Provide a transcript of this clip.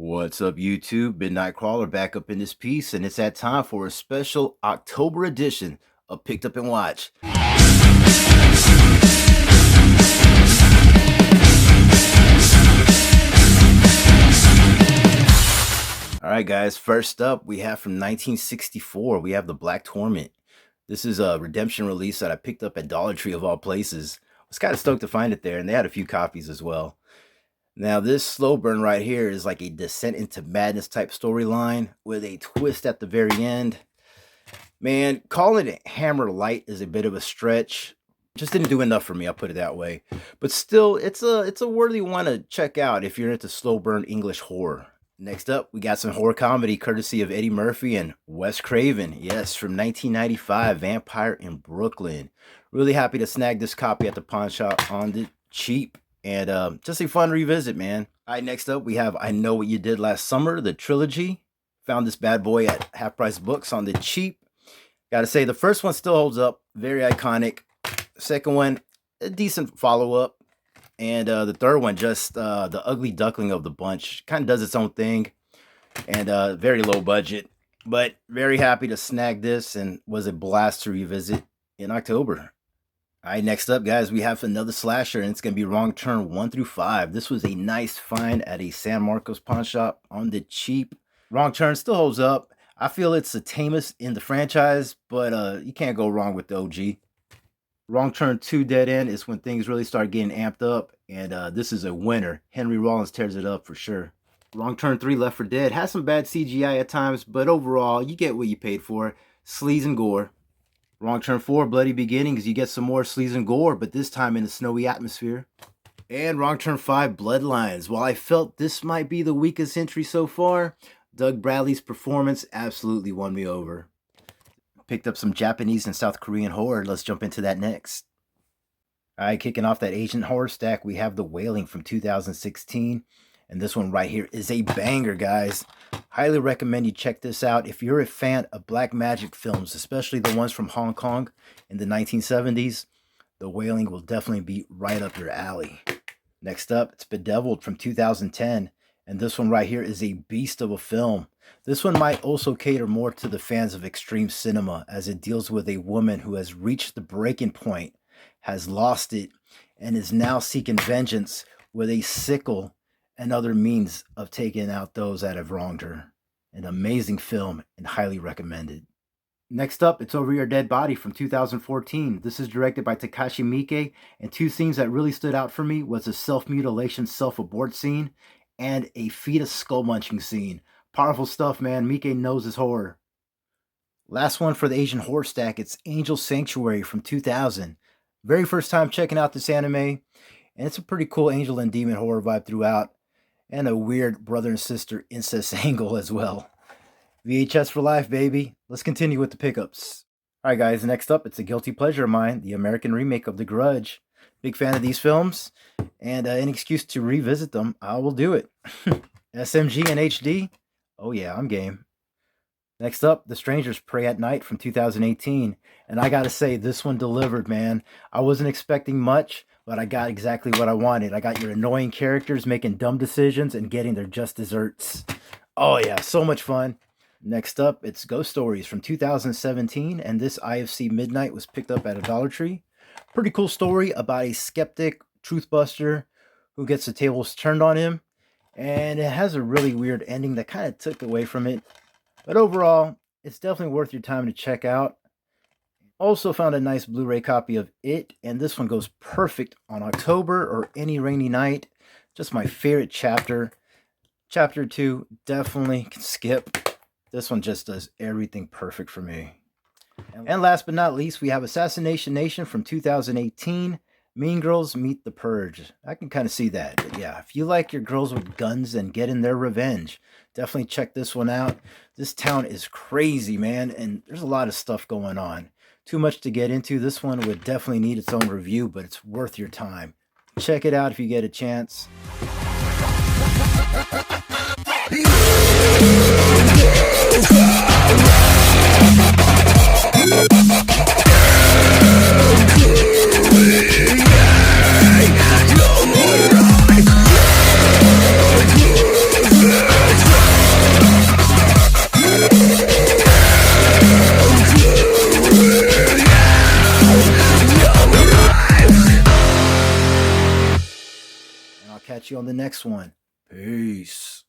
What's up, YouTube? Midnitekrawlr back up in this piece, and it's that time for a special October edition of Picked Up and Watch. All right, guys, first up, we have from 1964, we have the Black Torment. This is a redemption release that I picked up at Dollar Tree of all places. I was kind of stoked to find it there, and they had a few copies as well. Now, this slow burn right here is like a descent into madness type storyline with a twist at the very end. Man, calling it hammer light is a bit of a stretch. Just didn't do enough for me, I'll put it that way. But still, it's a worthy one to check out if you're into slow burn English horror. Next up, we got some horror comedy courtesy of Eddie Murphy and Wes Craven. Yes, from 1995, Vampire in Brooklyn. Really happy to snag this copy at the pawn shop on the cheap. And just a fun revisit, man. All right, next up, we have I Know What You Did Last Summer, the trilogy. Found this bad boy at Half Price Books on the cheap. Gotta say, the first one still holds up. Very iconic. Second one, a decent follow-up. And the third one, just the ugly duckling of the bunch. Kind of does its own thing. And very low budget. But very happy to snag this, and was a blast to revisit in October. All right, next up, guys, we have another slasher, and it's going to be Wrong Turn 1 through 5. This was a nice find at a San Marcos pawn shop on the cheap. Wrong Turn still holds up. I feel it's the tamest in the franchise, but you can't go wrong with the OG. Wrong Turn 2 Dead End is when things really start getting amped up, and this is a winner. Henry Rollins tears it up for sure. Wrong Turn 3 Left 4 Dead has some bad CGI at times, but overall, you get what you paid for. Sleaze and gore. Wrong Turn 4, Bloody Beginnings, you get some more sleaze and gore, but this time in a snowy atmosphere. And Wrong Turn 5, Bloodlines. While I felt this might be the weakest entry so far, Doug Bradley's performance absolutely won me over. Picked up some Japanese and South Korean horror. Let's jump into that next. All right, kicking off that Asian horror stack, we have The Wailing from 2016. And this one right here is a banger, guys. Highly recommend you check this out if you're a fan of black magic films, especially the ones from Hong Kong in the 1970s. The Wailing will definitely be right up your alley. Next up, it's Bedevilled from 2010. And this one right here is a beast of a film. This one might also cater more to the fans of extreme cinema, as it deals with a woman who has reached the breaking point, has lost it, and is now seeking vengeance with a sickle and other means of taking out those that have wronged her. An amazing film and highly recommended. Next up, it's Over Your Dead Body from 2014. This is directed by Takashi Miike, and two scenes that really stood out for me was a self-mutilation, self-abort scene and a fetus skull-munching scene. Powerful stuff, man. Miike knows his horror. Last one for the Asian horror stack, it's Angel Sanctuary from 2000. Very first time checking out this anime, and it's a pretty cool angel and demon horror vibe throughout. And a weird brother and sister incest angle as well. VHS for life, baby. Let's continue with the pickups. All right, guys, next up, it's a guilty pleasure of mine, the American remake of The Grudge. Big fan of these films, and any excuse to revisit them, I will do it. SMG and HD? Oh yeah, I'm game. Next up, The Strangers Prey at Night from 2018. And I gotta say, this one delivered, man. I wasn't expecting much, but I got exactly what I wanted. I got your annoying characters making dumb decisions and getting their just desserts. Oh yeah, so much fun. Next up, it's Ghost Stories from 2017, and this IFC Midnight was picked up at a Dollar Tree. Pretty cool story about a skeptic truthbuster who gets the tables turned on him, and it has a really weird ending that kind of took away from it. But overall, it's definitely worth your time to check out. Also found a nice Blu-ray copy of It, and this one goes perfect on October or any rainy night. Just my favorite chapter. Chapter 2, definitely can skip. This one just does everything perfect for me. And last but not least, we have Assassination Nation from 2018. Mean Girls Meet the Purge. I can kind of see that. But yeah, if you like your girls with guns and getting their revenge, definitely check this one out. This town is crazy, man, and there's a lot of stuff going on. Too much to get into. This one would definitely need its own review, but it's worth your time. Check it out if you get a chance. catch you on the next one. Peace.